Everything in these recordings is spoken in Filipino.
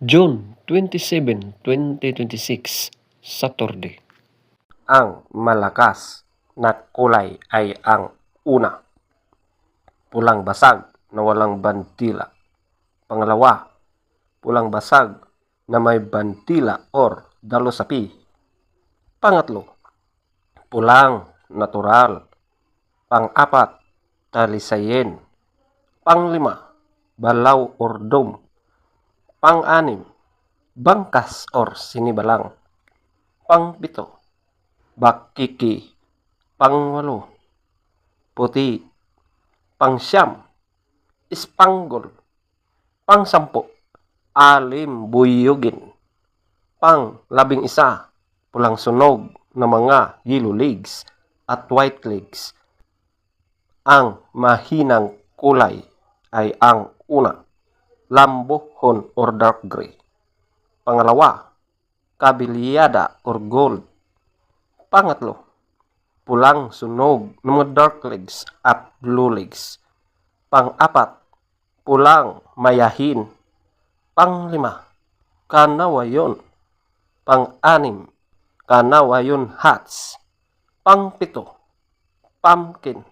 June 27, 2026, Saturday. Ang malakas na kulay ay ang una, pulang basag na walang bantila. Pangalawa, pulang basag na may bantila or dalosapi. Pangatlo, pulang natural. Pang-apat, talisayen. Panglima, balaw or dome. Pang-anim, bangkas or sinibalang. Pang-pito, bakiki. Pang-walo, puti. Pang-siyam, ispanggol. Pang-sampu, alim buyugin. Pang-11, pulang sunog na mga yellow legs at white legs. Ang mahinang kulay ay ang una, lambohon or dark gray. Pangalawa, kabilyada or gold. Pangatlo, pulang sunog ng mga dark legs at blue legs. Pang-apat, pulang mayahin. Panglima, kanawayon. Pang-anim, kanawayon hats. Pang-pito, pumpkin.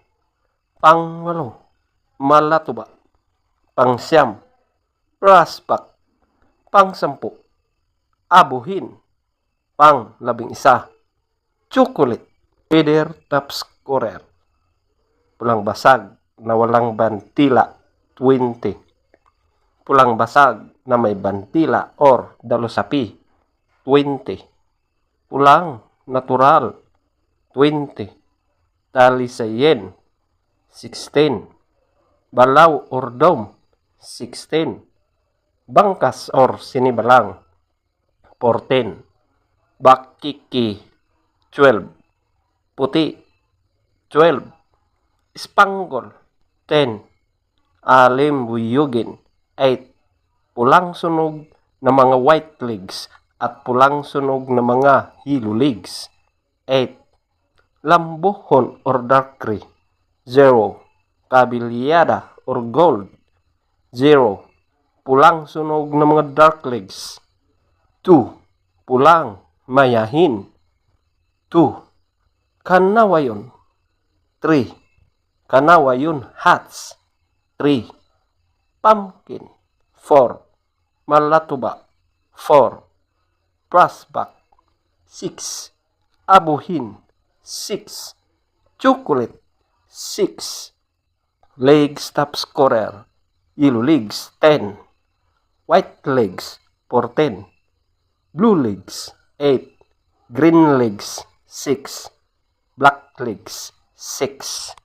Pang-walo, malatuba. Pang-siyam, raspak. Pang-sampu, abuhin. Pang-11, chocolate. Feather top scorer, pulang basag na walang bantila 20. Pulang basag na may bantila or dalosapi 20. Pulang natural 20. Talisayen 16. Balaw or dome 16. Bangkas or sinibalang 14. Bakiki 12. Puti 12. Ispanggol 10. Alim buyugin 8. Pulang sunog na mga white legs at pulang sunog na mga yellow legs 8. Lambohon or dark gray 0. Kabilyada or gold 0. Pulang sunog na mga dark legs 2. Pulang mayahin 2. Kanawayon 3. Kanawayon hats 3. Pumpkin 4. Malatuba 4. Prasbak 6. Abuhin 6. Chocolate 6. Legs top scorer, yellow legs 10. White legs 14. Blue legs 8. Green legs 6. Black legs 6.